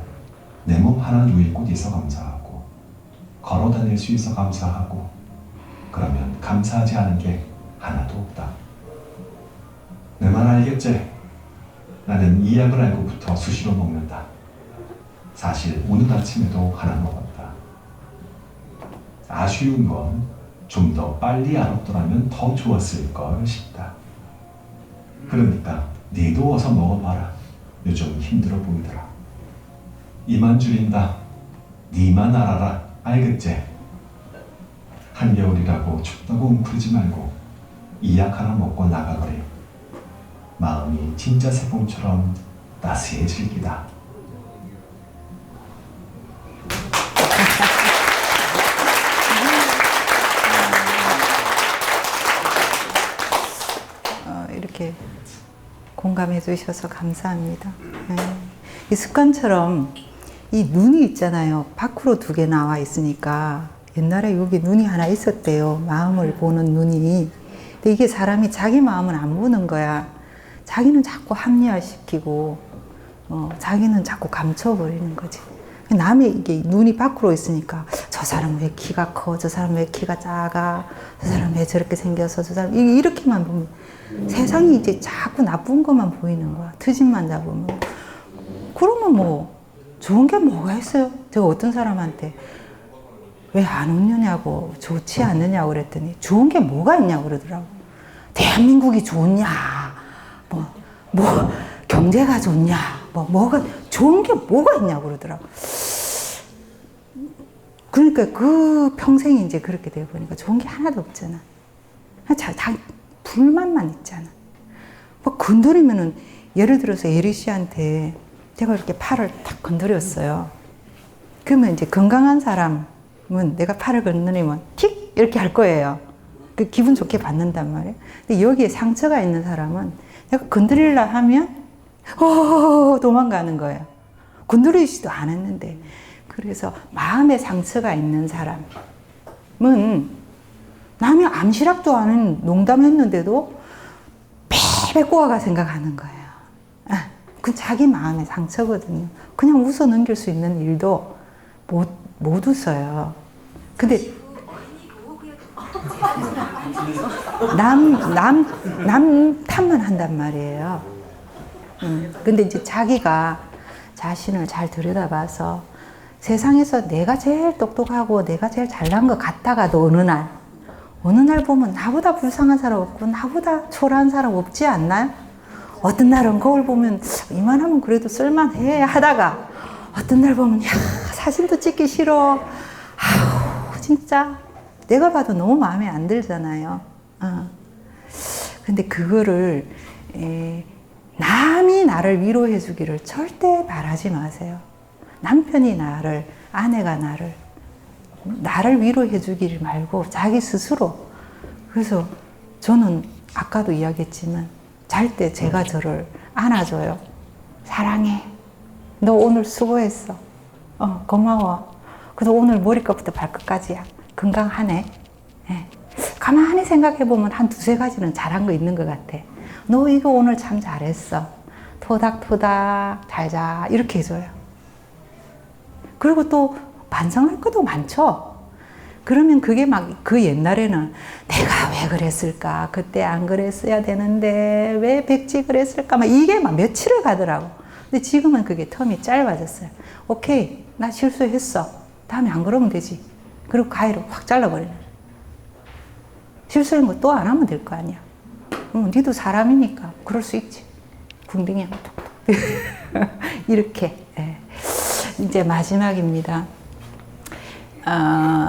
내 몸 하나 누일 곳 있어 감사하고, 걸어 다닐 수 있어 감사하고, 그러면 감사하지 않은 게 하나도 없다. 내 말 알겠지? 나는 이 약을 알고부터 수시로 먹는다. 사실 오늘 아침에도 하나 먹었다. 아쉬운 건 좀 더 빨리 알았더라면 더 좋았을 걸 싶다. 그러니까 니도 어서 먹어봐라. 요즘 힘들어 보이더라. 이만 줄인다. 니만 알아라. 알겠지? 한겨울이라고 춥다고 웅크리지 말고 이 약 하나 먹고 나가거래. 마음이 진짜 새봄처럼 따스해질 기다. 이렇게 공감해 주셔서 감사합니다. 네. 이 습관처럼 이 눈이 있잖아요. 밖으로 두 개 나와 있으니까 옛날에 여기 눈이 하나 있었대요. 마음을 보는 눈이. 근데 이게 사람이 자기 마음은 안 보는 거야. 자기는 자꾸 합리화시키고 자기는 자꾸 감춰버리는 거지. 남의 이게 눈이 밖으로 있으니까 저 사람 왜 키가 커? 저 사람 왜 키가 작아? 저 사람 왜 저렇게 생겨서? 저 사람 이렇게만 보면 세상이 이제 자꾸 나쁜 것만 보이는 거야. 트집만 잡으면. 그러면 뭐 좋은 게 뭐가 있어요? 제가 어떤 사람한테 왜 안 웃느냐고 좋지 않느냐고 그랬더니 좋은 게 뭐가 있냐고 그러더라고. 대한민국이 좋냐? 뭐 경제가 좋냐? 뭐가 좋은 게 뭐가 있냐고 그러더라고. 그러니까 그 평생이 이제 그렇게 되어 보니까 좋은 게 하나도 없잖아. 다 불만만 있잖아. 뭐 건드리면은 예를 들어서 예리 씨한테 제가 이렇게 팔을 탁 건드렸어요. 그러면 이제 건강한 사람은 내가 팔을 건드리면 틱 이렇게 할 거예요. 그 기분 좋게 받는단 말이에요. 근데 여기에 상처가 있는 사람은 내가 건드리려 하면 도망가는 거예요. 건드리지도 않았는데. 그래서 마음에 상처가 있는 사람은 남이 암시락도 않은 농담했는데도 패배 꼬아가 생각하는 거예요. 그 자기 마음의 상처거든요. 그냥 웃어 넘길 수 있는 일도 못 웃어요. 근데 남 탓만 한단 말이에요. 근데 이제 자기가 자신을 잘 들여다봐서 세상에서 내가 제일 똑똑하고 내가 제일 잘난 것 같다가도 어느 날 보면 나보다 불쌍한 사람 없고 나보다 초라한 사람 없지 않나요? 어떤 날은 거울 보면 이만하면 그래도 쓸만해 하다가 어떤 날 보면 야 사진도 찍기 싫어. 아우 진짜 내가 봐도 너무 마음에 안 들잖아요. 근데 그거를 남이 나를 위로해 주기를 절대 바라지 마세요. 남편이 나를, 아내가 나를 위로해 주기를 말고 자기 스스로. 그래서 저는 아까도 이야기했지만 잘 때 제가 저를 안아줘요. 사랑해. 너 오늘 수고했어. 고마워. 그래서 오늘 머리끝부터 발끝까지야. 건강하네. 네. 가만히 생각해보면 한 두세 가지는 잘한 거 있는 것 같아. 너 이거 오늘 참 잘했어. 토닥토닥 잘 자. 이렇게 해줘요. 그리고 또 반성할 것도 많죠. 그러면 그게 막 그 옛날에는 내가 왜 그랬을까? 그때 안 그랬어야 되는데 왜 백지 그랬을까? 막 이게 막 며칠을 가더라고. 근데 지금은 그게 텀이 짧아졌어요. 오케이, 나 실수했어. 다음에 안 그러면 되지. 그리고 가위로 확 잘라버리는. 실수한 거 또 안 하면 될 거 아니야. 니도 사람이니까 그럴 수 있지. 궁둥이 한번 톡톡. 이렇게. 예. 이제 마지막입니다.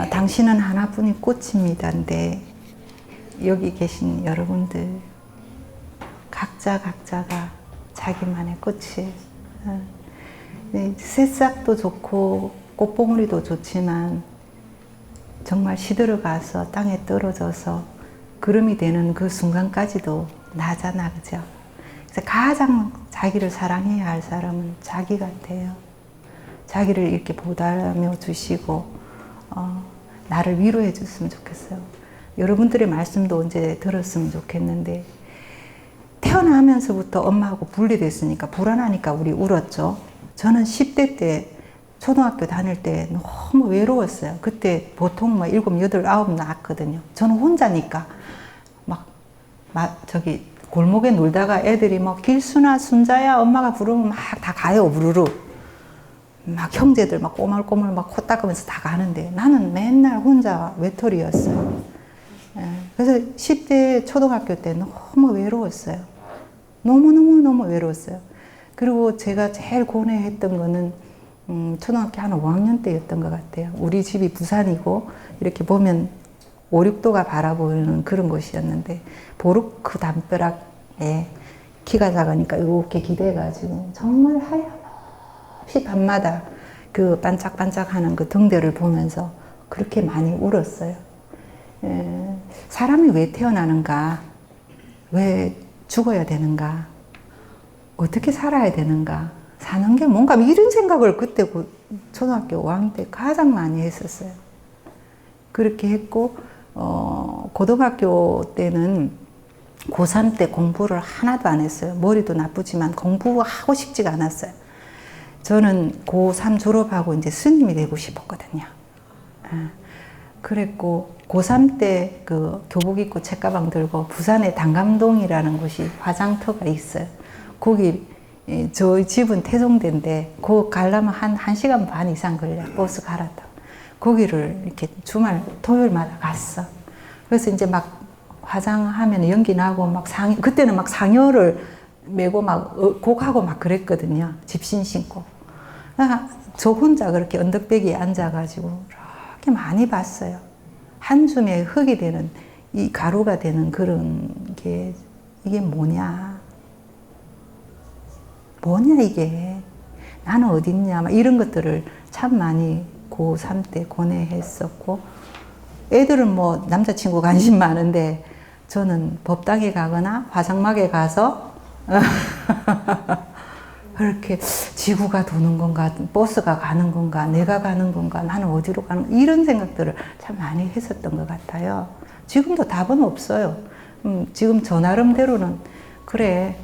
당신은 하나뿐인 꽃입니다인데 여기 계신 여러분들 각자가 자기만의 꽃이에요. 새싹도 좋고 꽃봉오리도 좋지만 정말 시들어가서 땅에 떨어져서 구름이 되는 그 순간까지도 나잖아, 그죠? 그래서 가장 자기를 사랑해야 할 사람은 자기 같아요. 자기를 이렇게 보다며 주시고 나를 위로해 줬으면 좋겠어요. 여러분들의 말씀도 언제 들었으면 좋겠는데 태어나면서부터 엄마하고 분리됐으니까 불안하니까 우리 울었죠. 저는 10대 때 초등학교 다닐 때 너무 외로웠어요. 그때 보통 막 7, 8, 9 낳았거든요. 저는 혼자니까 저기 골목에 놀다가 애들이 뭐 길순아 순자야 엄마가 부르면 막 다 가요. 우르르 막 형제들 막 꼬물꼬물 막 코 닦으면서 다 가는데 나는 맨날 혼자 외톨이였어요. 그래서 10대 초등학교 때 너무 외로웠어요. 너무 외로웠어요. 그리고 제가 제일 고뇌했던 거는 초등학교 한 5학년 때였던 것 같아요. 우리 집이 부산이고 이렇게 보면 5, 6도가 바라보이는 그런 곳이었는데 보르크 담벼락에 키가 작으니까 이렇게 기대가지고 정말 하염없이 밤마다 그 반짝반짝하는 그 등대를 보면서 그렇게 많이 울었어요. 사람이 왜 태어나는가? 왜 죽어야 되는가? 어떻게 살아야 되는가? 사는 게 뭔가 이런 생각을 그때 초등학교 5학년 때 가장 많이 했었어요. 그렇게 했고 고등학교 때는 고3 때 공부를 하나도 안 했어요. 머리도 나쁘지만 공부하고 싶지가 않았어요. 저는 고3 졸업하고 이제 스님이 되고 싶었거든요. 그랬고 고3 때 그 교복 입고 책가방 들고 부산에 단감동이라는 곳이 화장터가 있어요. 거기 저희 집은 태종대인데 그 가려면 한 1시간 반 이상 걸려요. 버스 갈아타. 거기를 이렇게 주말 토요일마다 갔어. 그래서 이제 막 화장하면 연기 나고 막 그때는 막 상여를 메고 막 곡하고 막 그랬거든요. 집신 신고. 저 혼자 그렇게 언덕배기에 앉아가지고 이렇게 많이 봤어요. 한 줌에 흙이 되는 이 가루가 되는 그런 게 이게 뭐냐 이게 나는 어딨냐 막 이런 것들을 참 많이 고3 때 고뇌했었고 애들은 뭐 남자친구 관심 많은데 저는 법당에 가거나 화상막에 가서 그렇게 지구가 도는 건가 버스가 가는 건가 내가 가는 건가 나는 어디로 가는 건가 이런 생각들을 참 많이 했었던 것 같아요. 지금도 답은 없어요. 지금 저 나름대로는 그래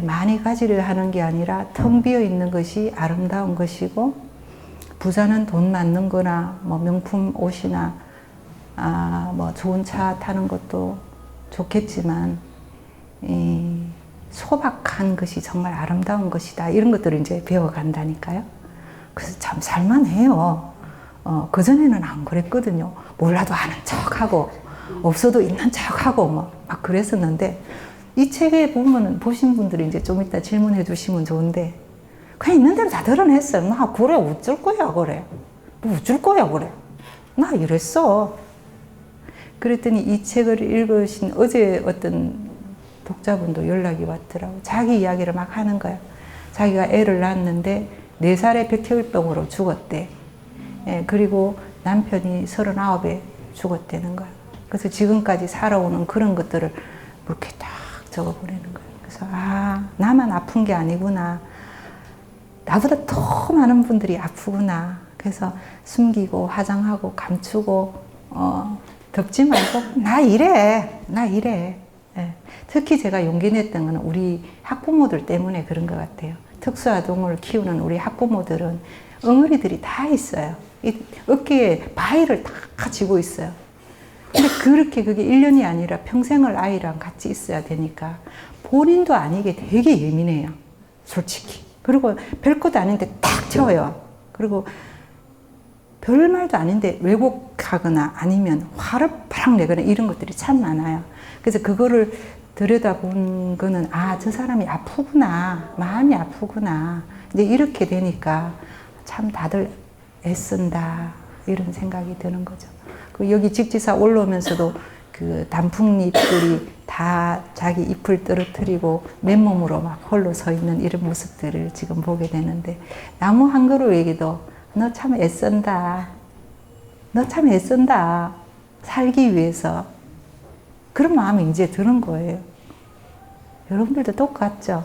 많이 가지려 하는 게 아니라 텅 비어 있는 것이 아름다운 것이고 부자는 돈 많는 거나 뭐 명품 옷이나 뭐 좋은 차 타는 것도 좋겠지만 소박한 것이 정말 아름다운 것이다. 이런 것들을 이제 배워간다니까요. 그래서 참 살만해요. 그전에는 안 그랬거든요. 몰라도 아는 척하고 없어도 있는 척하고 막 그랬었는데 이 책에 보면은 보신 분들이 이제 좀 이따 질문해 주시면 좋은데 그냥 있는 대로 다 드러냈어요. 나 그래 어쩔 거야 그래. 뭐 어쩔 거야 그래. 나 이랬어. 그랬더니 이 책을 읽으신 어제 어떤 독자분도 연락이 왔더라고. 자기 이야기를 막 하는 거야. 자기가 애를 낳았는데 4살에 백혈병으로 죽었대. 그리고 남편이 39에 죽었다는 거야. 그래서 지금까지 살아오는 그런 것들을 이렇게 딱 적어보내는 거야. 그래서 나만 아픈 게 아니구나. 나보다 더 많은 분들이 아프구나. 그래서 숨기고 화장하고 감추고 덮지 말고 나 이래. 특히 제가 용기 냈던 건 우리 학부모들 때문에 그런 것 같아요. 특수아동을 키우는 우리 학부모들은 엉어리들이 다 있어요. 이 어깨에 바위를 다 쥐고 있어요. 근데 그게 1년이 아니라 평생을 아이랑 같이 있어야 되니까 본인도 아니게 되게 예민해요. 솔직히. 그리고 별것도 아닌데 탁 튀어요. 그리고 별말도 아닌데 왜곡하거나 아니면 화를 바락 내거나 이런 것들이 참 많아요. 그래서 그거를 들여다본 거는 저 사람이 아프구나. 마음이 아프구나. 이제 이렇게 되니까 참 다들 애쓴다. 이런 생각이 드는 거죠. 여기 직지사 올라오면서도 그 단풍잎들이 다 자기 잎을 떨어뜨리고 맨몸으로 막 홀로 서 있는 이런 모습들을 지금 보게 되는데 나무 한 그루에게도 너 참 애쓴다. 너 참 애쓴다. 살기 위해서. 그런 마음이 이제 드는 거예요. 여러분들도 똑같죠?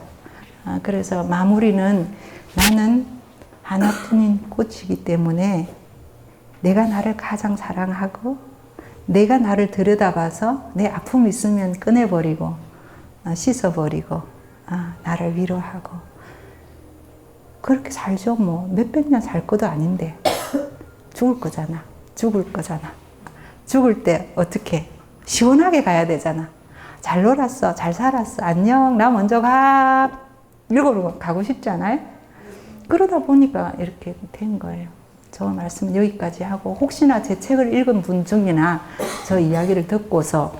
그래서 마무리는 나는 하나뿐인 꽃이기 때문에 내가 나를 가장 사랑하고 내가 나를 들여다봐서 내 아픔이 있으면 꺼내버리고 씻어버리고 나를 위로하고 그렇게 살죠. 뭐 몇백 년 살 것도 아닌데 죽을 거잖아. 죽을 때 어떻게 시원하게 가야 되잖아. 잘 놀았어, 잘 살았어, 안녕, 나 먼저 가. 이러고 가고 싶지 않아요? 그러다 보니까 이렇게 된 거예요. 저 말씀은 여기까지 하고, 혹시나 제 책을 읽은 분 중이나 저 이야기를 듣고서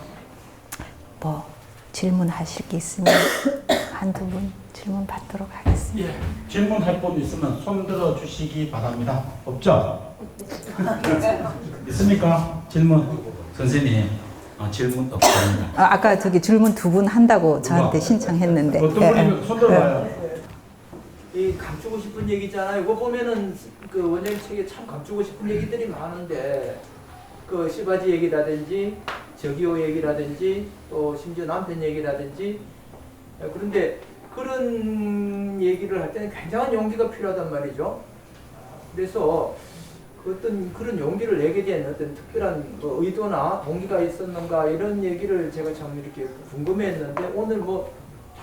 뭐 질문하실 게 있으면 한두 분 질문 받도록 하겠습니다. 질문할 분 있으면 손 들어 주시기 바랍니다. 없죠? 있습니까? 질문. 선생님 질문 없습니다. 아까 저기 질문 두 분 한다고 저한테 신청했는데. 어떤 분이 손 들어봐요. 이 감추고 싶은 얘기 있잖아요. 이거 보면은 그 원장님 책에 참 감추고 싶은 얘기들이 많은데 그 시바지 얘기라든지 저기요 얘기라든지 또 심지어 남편 얘기라든지 그런데 그런 얘기를 할 때는 굉장한 용기가 필요하단 말이죠. 그래서 그 어떤 그런 용기를 내게 된 어떤 특별한 의도나 동기가 있었는가 이런 얘기를 제가 참 이렇게 궁금해했는데 오늘 뭐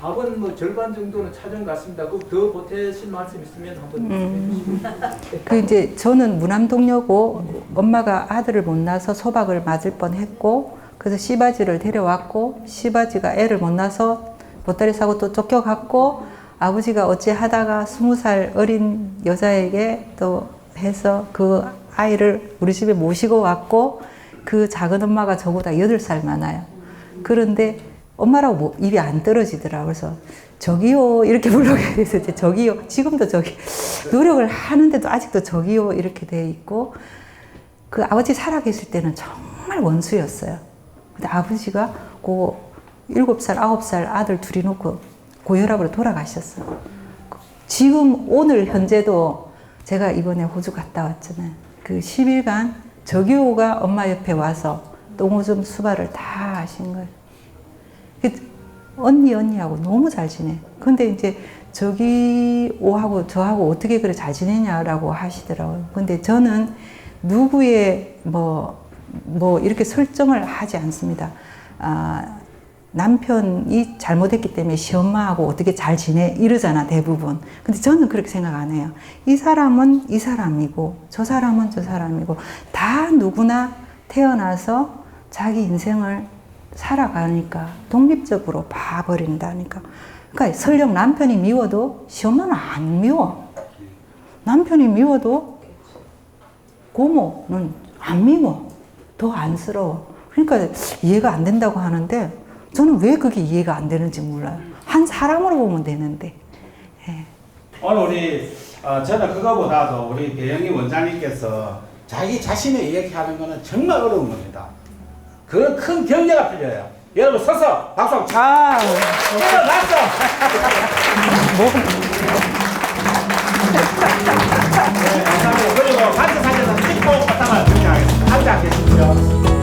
답은 뭐 절반 정도는 찾은 것 같습니다. 그 더 보태실 말씀 있으면 한번 해주시면. 그 이제 저는 무남동녀고 엄마가 아들을 못 낳아서 소박을 맞을 뻔했고, 그래서 시바지를 데려왔고, 시바지가 애를 못 낳아서 보따리 싸고 또 쫓겨갔고, 아버지가 어찌 하다가 20살 어린 여자에게 또 해서 그 아이를 우리 집에 모시고 왔고, 그 작은 엄마가 저보다 8살 많아요. 그런데 엄마라고 뭐 입이 안 떨어지더라. 그래서 저기요 이렇게 불러야 돼서 이제 저기요, 지금도 저기 노력을 하는데도 아직도 저기요 이렇게 돼 있고, 그 아버지 살아계실 때는 정말 원수였어요. 근데 아버지가 그 7살, 9살 아들 둘이 놓고 고혈압으로 돌아가셨어. 지금 오늘 현재도 제가 이번에 호주 갔다 왔잖아요. 그 10일간 저기요가 엄마 옆에 와서 똥오줌 수발을 다 하신 거예요. 언니하고 너무 잘 지내. 근데 이제 저기오하고 저하고 어떻게 그래 잘 지내냐라고 하시더라고요. 근데 저는 누구의 뭐 이렇게 설정을 하지 않습니다. 남편이 잘못했기 때문에 시엄마하고 어떻게 잘 지내 이러잖아 대부분. 근데 저는 그렇게 생각 안 해요. 이 사람은 이 사람이고 저 사람은 저 사람이고 다 누구나 태어나서 자기 인생을 살아가니까 독립적으로 봐버린다니까. 그러니까 설령 남편이 미워도 시엄마는 안 미워. 남편이 미워도 고모는 안 미워. 더 안쓰러워. 그러니까 이해가 안 된다고 하는데 저는 왜 그게 이해가 안 되는지 몰라요. 한 사람으로 보면 되는데. 예. 오늘 우리 저는 그거보다도 우리 배영희 원장님께서 자기 자신의 이야기하는 거는 정말 어려운 겁니다. 그런 큰 경제가 필요해요. 여러분 서서 박수 한번 차. 일어났어. 네, 감사합니다. 그리고 같은 사진은 찍고 갖다가 그냥 앉아 계십시오.